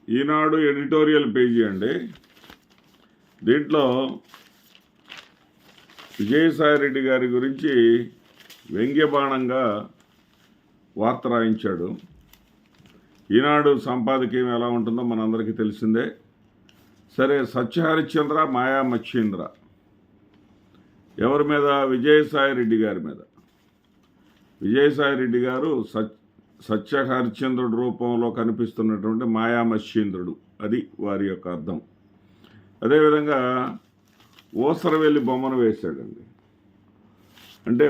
ఈనాడు editorial page అండి. దీంట్లో విజయసాయిరెడ్డి గారి గురించి వ్యంగ్యబాణంగా వార్త రాయించాడు. ఈనాడు సంపాదకీయం ఎలా ఉంటుందో మనందరికీ తెలిసిందే. సరే, సత్యహరిశ్చంద్ర, మాయా మచ్చేంద్ర ఎవరి మీద? విజయసాయిరెడ్డి గారి మీద. విజయసాయిరెడ్డి గారు సత్యహరిశ్చంద్రుడు రూపంలో కనిపిస్తున్నటువంటి మాయామత్స్యేంద్రుడు, అది వారి యొక్క అర్థం. అదేవిధంగా ఊసరవెల్లి బొమ్మను వేశాడండి. అంటే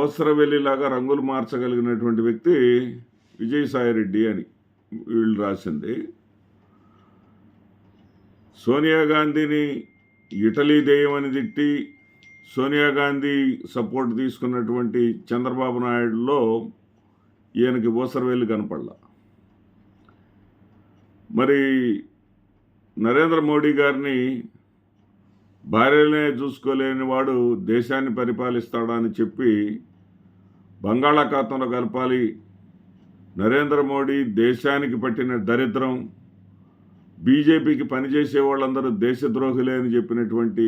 ఊసరవెల్లిలాగా రంగులు మార్చగలిగినటువంటి వ్యక్తి విజయసాయిరెడ్డి అని వీళ్ళు రాసింది. సోనియా గాంధీని ఇటలీ దెయ్యమని తిట్టి సోనియా గాంధీ సపోర్ట్ తీసుకున్నటువంటి చంద్రబాబు నాయుడులో ఈయనకి ఊసరవెల్లి కనపడలా. మరి నరేంద్ర మోడీ గారిని భార్యనే చూసుకోలేని వాడు దేశాన్ని పరిపాలిస్తాడని చెప్పి బంగాళాఖాతంలో కలపాలి, నరేంద్ర మోడీ దేశానికి పట్టిన దరిద్రం, బీజేపీకి పనిచేసే వాళ్ళందరూ దేశద్రోహులే అని చెప్పినటువంటి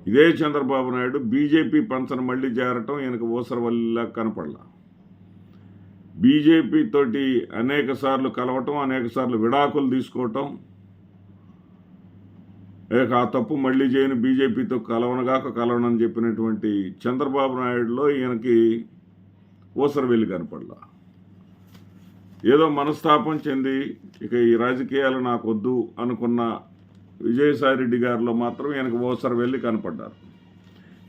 ఇదే చంద్రబాబు నాయుడు బీజేపీ పంచను మళ్ళీ చేరటం ఈయనకు ఊసరవల్లిలా కనపడలా. బీజేపీ తోటి అనేక సార్లు కలవటం, అనేక సార్లు విడాకులు తీసుకోవటం, ఆ తప్పు మళ్ళీ చేయని బీజేపీతో కలవనని చెప్పినటువంటి చంద్రబాబు నాయుడులో ఈయనకి ఊసరవెల్లి కనపడలా. ఏదో మనస్తాపం చెంది ఇక ఈ రాజకీయాలు నాకు వద్దు అనుకున్న విజయసాయిరెడ్డి గారిలో మాత్రం ఈయనకు ఊసరవెల్లి కనపడ్డారు.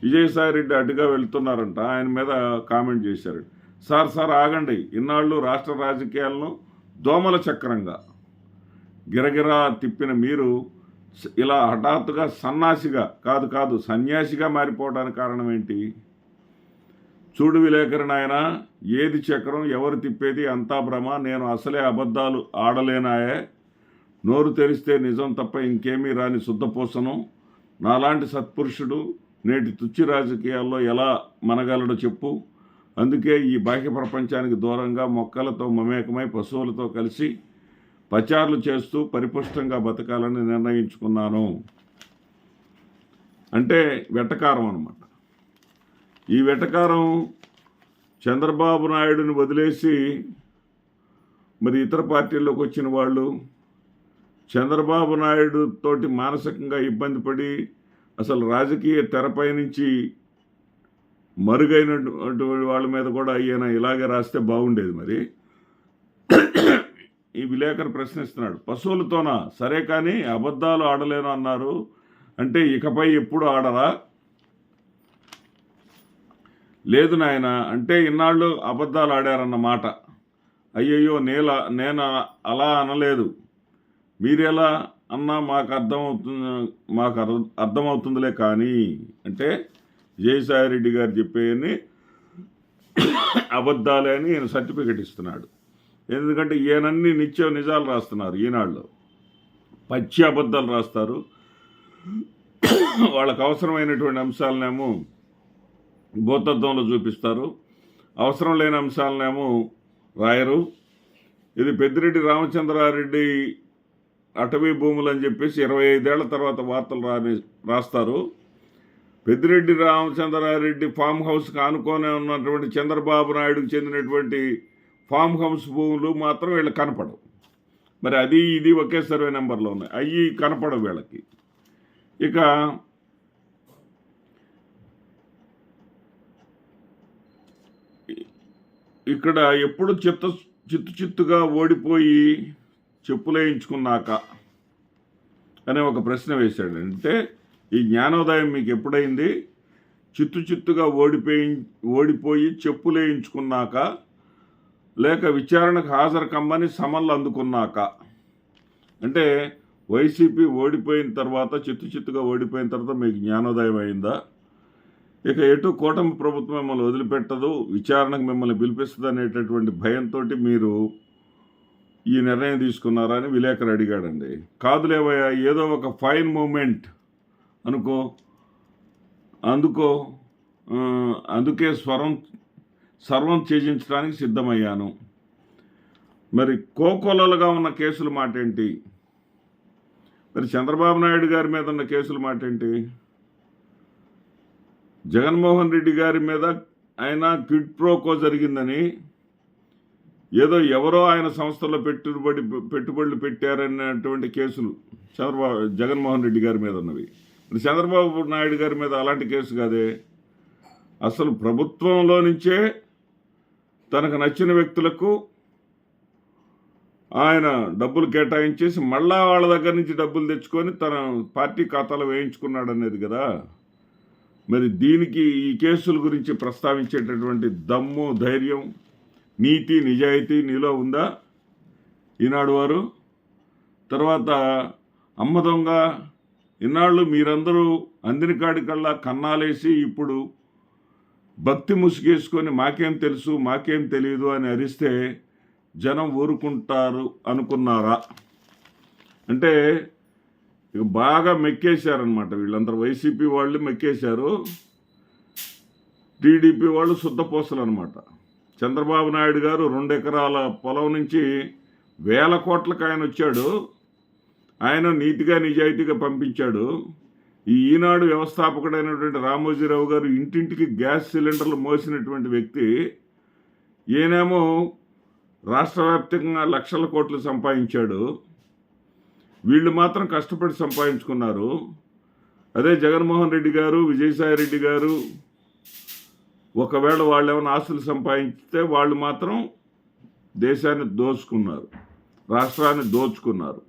విజయసాయిరెడ్డి అటుగా వెళ్తున్నారంట. ఆయన మీద కామెంట్ చేశారు. సార్ ఆగండి, ఇన్నాళ్ళు రాష్ట్ర రాజకీయాలను దోమల చక్రంగా గిరగిరా తిప్పిన మీరు ఇలా హఠాత్తుగా సన్యాసిగా సన్యాసిగా మారిపోవడానికి కారణం ఏంటి? చూడు విలేకరణ, ఆయన ఏది చక్రం, ఎవరు తిప్పేది అంతా భ్రమ, నేను అసలే అబద్ధాలు ఆడలేనాయే, నోరు తెరిస్తే నిజం తప్ప ఇంకేమీ రాని శుద్ధపూసను, నాలాంటి సత్పురుషుడు నేటి తుచ్చి రాజకీయాల్లో ఎలా మనగలడు చెప్పు, అందుకే ఈ బాహ్య ప్రపంచానికి దూరంగా మొక్కలతో మమేకమై పశువులతో కలిసి పచారులు చేస్తూ పరిపుష్టంగా బతకాలని నిర్ణయించుకున్నాను. అంటే వెటకారం అన్నమాట. ఈ వెటకారం చంద్రబాబు నాయుడుని వదిలేసి మరి ఇతర పార్టీల్లోకి వచ్చిన వాళ్ళు చంద్రబాబు నాయుడు తోటి మానసికంగా ఇబ్బంది పడి అసలు రాజకీయ తెరపై నుంచి మరుగైనటువంటి వాళ్ళ మీద కూడా ఈయన ఇలాగే రాస్తే బాగుండేది. మరి ఈ విలేకరు ప్రశ్నిస్తున్నాడు, పశువులతోనా? సరే, కానీ అబద్ధాలు ఆడలేను అన్నారు అంటే ఇకపై ఎప్పుడు ఆడరా? లేదు నాయన, అంటే ఇన్నాళ్ళు అబద్ధాలు ఆడారన్నమాట. అయ్యయ్యో, నేను అలా అనలేదు, మీరెలా అన్నా మాకు అర్థమవుతుందిలే. కానీ అంటే విజయసాయిరెడ్డి గారు చెప్పేయని అబద్ధాలే అని ఈయన సర్టిఫికెట్ ఇస్తున్నాడు. ఎందుకంటే ఈయనన్ని నిత్యం నిజాలు రాస్తున్నారు. ఈనాడులో పచ్చి అబద్ధాలు రాస్తారు. వాళ్ళకు అవసరమైనటువంటి అంశాలనేమో భూతత్వంలో చూపిస్తారు, అవసరం లేని అంశాలనేమో రాయరు. ఇది పెద్దిరెడ్డి రామచంద్రారెడ్డి అటవీ భూములు అని చెప్పేసి 25 ఏళ్ల తర్వాత వార్తలు రాస్తారు. పెద్దిరెడ్డి రామచంద్రారెడ్డి ఫామ్ హౌస్కి ఆనుకొని ఉన్నటువంటి చంద్రబాబు నాయుడుకు చెందినటువంటి ఫామ్ హౌస్ భూములు మాత్రం వీళ్ళకి కనపడవు. మరి అది ఇది ఒకే సర్వే నెంబర్లో ఉన్నాయి, అవి కనపడవు వీళ్ళకి. ఇక ఇక్కడ ఎప్పుడు చిత్తుగా ఓడిపోయి చెప్పులేయించుకున్నాక అనే ఒక ప్రశ్న వేశాడు. అంటే ఈ జ్ఞానోదయం మీకు ఎప్పుడైంది? చిత్తుగా ఓడిపోయి చెప్పులేయించుకున్నాక, లేక విచారణకు హాజరు కమ్మని సమన్లు అందుకున్నాక? అంటే వైసీపీ ఓడిపోయిన తర్వాత, చిత్తుగా ఓడిపోయిన తర్వాత మీకు జ్ఞానోదయం అయిందా? ఇక ఎటు కూటమి ప్రభుత్వం మిమ్మల్ని వదిలిపెట్టదు, విచారణకు మిమ్మల్ని పిలిపిస్తుంది అనేటటువంటి భయంతో మీరు ఈ నిర్ణయం తీసుకున్నారా అని విలేకరు అడిగాడండి. కాదులేవయ్యా, ఏదో ఒక ఫైన్ మూమెంట్ అందుకే సర్వం త్యజించడానికి సిద్ధమయ్యాను. మరి కోకొల్లలుగా ఉన్న కేసుల మాట ఏంటి? మరి చంద్రబాబు నాయుడు గారి మీద ఉన్న కేసుల మాట ఏంటి? జగన్మోహన్ రెడ్డి గారి మీద ఆయన క్విడ్ ప్రోకో జరిగిందని, ఏదో ఎవరో ఆయన సంస్థల్లో పెట్టుబడులు పెట్టారన్నటువంటి కేసులు జగన్మోహన్ రెడ్డి గారి మీద ఉన్నవి. మరి చంద్రబాబు నాయుడు గారి మీద అలాంటి కేసు కాదే. అసలు ప్రభుత్వంలో నుంచే తనకు నచ్చిన వ్యక్తులకు ఆయన డబ్బులు కేటాయించేసి మళ్ళా వాళ్ళ దగ్గర నుంచి డబ్బులు తెచ్చుకొని తన పార్టీ ఖాతాలో వేయించుకున్నాడు అనేది కదా. మరి దీనికి ఈ కేసుల గురించి ప్రస్తావించేటటువంటి దమ్ము, ధైర్యం, నీతి, నిజాయితీ నీలో ఉందా ఈనాడు వారు? తర్వాత అమ్మ దొంగ, ఇన్నాళ్ళు మీరందరూ అందిన కాడికల్లా కన్నాలేసి ఇప్పుడు భక్తి ముసుగేసుకొని మాకేం తెలుసు, మాకేం తెలియదు అని అరిస్తే జనం ఊరుకుంటారు అనుకున్నారా? అంటే ఇక బాగా మెక్కేశారనమాట వీళ్ళందరూ. వైసీపీ వాళ్ళు మెక్కేశారు, టీడీపీ వాళ్ళు శుద్ధపోసలు అనమాట. చంద్రబాబు నాయుడు గారు 2 ఎకరాల పొలం నుంచి 1000 కోట్లకు ఆయన వచ్చాడు. ఆయన నీతిగా నిజాయితీగా పంపించాడు. ఈ ఈనాడు వ్యవస్థాపకుడైనటువంటి రామోజీరావు గారు ఇంటింటికి గ్యాస్ సిలిండర్లు మోసినటువంటి వ్యక్తి. ఈయనేమో రాష్ట్ర వ్యాప్తంగా లక్షల కోట్లు సంపాదించాడు. వీళ్ళు మాత్రం కష్టపడి సంపాదించుకున్నారు. అదే జగన్మోహన్ రెడ్డి గారు, విజయసాయి రెడ్డి గారు ఒకవేళ వాళ్ళు ఏమైనా ఆస్తులు సంపాదించితే వాళ్ళు మాత్రం దేశాన్ని దోచుకున్నారు, రాష్ట్రాన్ని దోచుకున్నారు.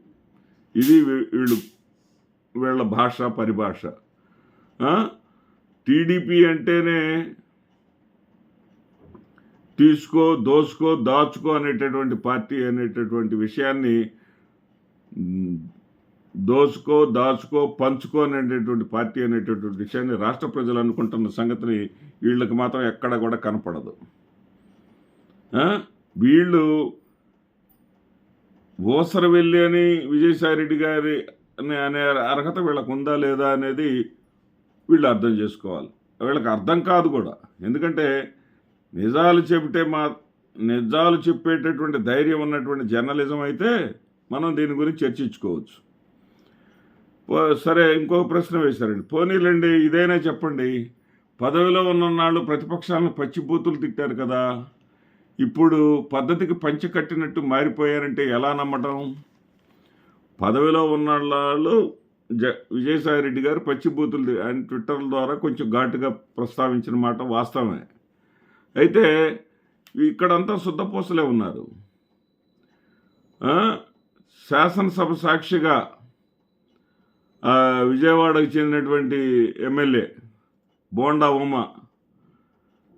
ఇది వీళ్ళ భాష, పరిభాష. టీడీపీ అంటేనే తీసుకో, దోసుకో, దాచుకో అనేటటువంటి పార్టీ అనేటటువంటి విషయాన్ని, దోసుకో, దాచుకో, పంచుకో అనేటటువంటి పార్టీ అనేటటువంటి విషయాన్ని రాష్ట్ర ప్రజలు అనుకుంటున్న సంగతిని వీళ్ళకి మాత్రం ఎక్కడ కూడా కనపడదు. వీళ్ళు ఓసరవెల్లి అని విజయసాయి రెడ్డి గారి అనే అర్హత వీళ్ళకు ఉందా లేదా అనేది వీళ్ళు అర్థం చేసుకోవాలి. వీళ్ళకి అర్థం కాదు కూడా. ఎందుకంటే నిజాలు చెప్పేటటువంటి ధైర్యం ఉన్నటువంటి జర్నలిజం అయితే మనం దీని గురించి చర్చించుకోవచ్చు. సరే, ఇంకొక ప్రశ్న వేశారండి. పోనీలండి, ఇదైనా చెప్పండి. పదవిలో ఉన్ననాళ్ళు ప్రతిపక్షాలను పచ్చిబూతులు తిట్టారు కదా, ఇప్పుడు పద్ధతికి పంచి కట్టినట్టు మారిపోయారంటే ఎలా నమ్మటం? పదవిలో ఉన్నవాళ్ళు విజయసాయి రెడ్డి గారు పచ్చిబూతులు ఆయన ట్విట్టర్ ద్వారా కొంచెం ఘాటుగా ప్రస్తావించిన మాట వాస్తవమే. అయితే ఇక్కడంతా శుద్ధపూసలే ఉన్నారు. శాసనసభ సాక్షిగా విజయవాడకు చెందినటువంటి ఎమ్మెల్యే బోండా ఉమ,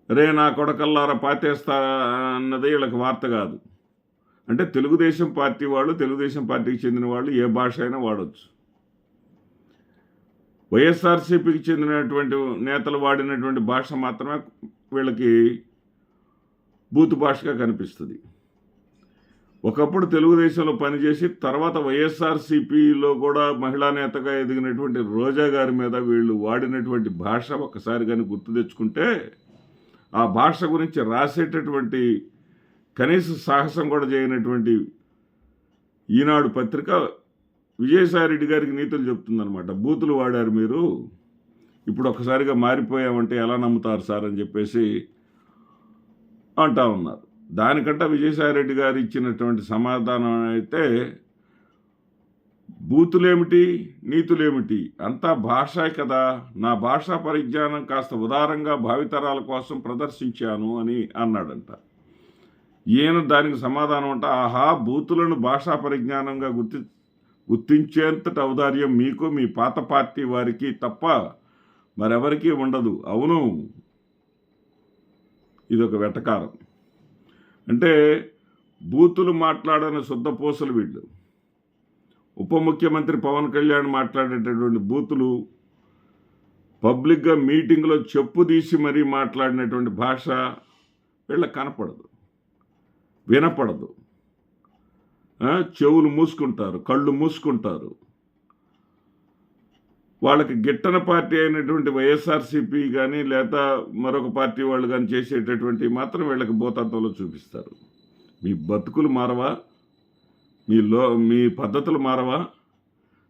రే నా కొడకల్లారా పాతేస్తా అన్నది వీళ్ళకి వార్త కాదు. అంటే తెలుగుదేశం పార్టీ వాళ్ళు, తెలుగుదేశం పార్టీకి చెందిన వాళ్ళు ఏ భాష అయినా వాడవచ్చు. వైఎస్ఆర్సీపీకి చెందినటువంటి నేతలు వాడినటువంటి భాష మాత్రమే వీళ్ళకి బూతు భాషగా కనిపిస్తుంది. ఒకప్పుడు తెలుగుదేశంలో పనిచేసి తర్వాత వైఎస్ఆర్సీపీలో కూడా మహిళా నేతగా ఎదిగినటువంటి రోజా గారి మీద వీళ్ళు వాడినటువంటి భాష ఒకసారి కానీ గుర్తు తెచ్చుకుంటే ఆ భాష గురించి రాసేటటువంటి కనీస సాహసం కూడా చేయనటువంటి ఈనాడు పత్రిక విజయసాయి రెడ్డి గారికి నీతులు చెప్తుందనమాట. బూతులు వాడారు మీరు, ఇప్పుడు ఒకసారిగా మారిపోయామంటే ఎలా నమ్ముతారు సార్ అని చెప్పేసి అంటా ఉన్నారు. దానికంటే విజయసాయి రెడ్డి గారు ఇచ్చినటువంటి సమాధానం అయితే బూతులేమిటి, నీతులేమిటి, అంతా భాషే కదా, నా భాషా పరిజ్ఞానం కాస్త ఉదారంగా భావితరాల కోసం ప్రదర్శించాను అని అన్నాడంట. ఈయన దానికి సమాధానం అంట, ఆహా, బూతులను భాషా పరిజ్ఞానంగా గుర్తించేంతటి ఔదార్యం మీకు, మీ పాత పార్టీ వారికి తప్ప మరెవరికీ ఉండదు. అవును, ఇదొక వెటకారం. అంటే బూతులు మాట్లాడని శుద్ధపూసలు వీళ్ళు. ఉప ముఖ్యమంత్రి పవన్ కళ్యాణ్ మాట్లాడేటటువంటి బూతులు పబ్లిక్గా మీటింగ్లో చెప్పు తీసి మరీ మాట్లాడినటువంటి భాష వీళ్ళకి కనపడదు, వినపడదు. చెవులు మూసుకుంటారు, కళ్ళు మూసుకుంటారు. వాళ్ళకి గిట్టన పార్టీ అయినటువంటి వైఎస్ఆర్సీపీ కానీ లేదా మరొక పార్టీ వాళ్ళు కానీ చేసేటటువంటి మాత్రం వీళ్ళకి భూతత్వంలో చూపిస్తారు. మీ బతుకులు మారవా? మీ పద్ధతులు మారవా?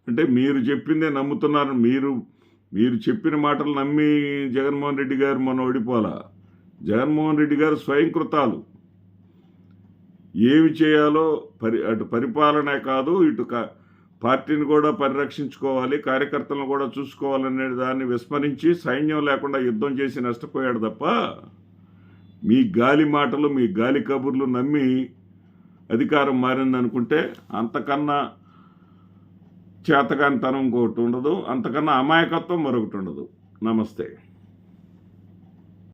అంటే మీరు చెప్పిందే నమ్ముతున్నారు. మీరు చెప్పిన మాటలు నమ్మి జగన్మోహన్ రెడ్డి గారు మొన్న ఓడిపోలా. జగన్మోహన్ రెడ్డి గారు స్వయంకృతాలు. ఏమి చేయాలో అటు పరిపాలనే కాదు, ఇటు పార్టీని కూడా పరిరక్షించుకోవాలి, కార్యకర్తలను కూడా చూసుకోవాలనే దాన్ని విస్మరించి సైన్యం లేకుండా యుద్ధం చేసి నష్టపోయాడు తప్ప మీ గాలి మాటలు, మీ గాలి కబుర్లు నమ్మి అధికారం మారిందనుకుంటే అంతకన్నా చేతకానితనం ఇంకొకటి ఉండదు, అంతకన్నా అమాయకత్వం మరొకటి ఉండదు. నమస్తే.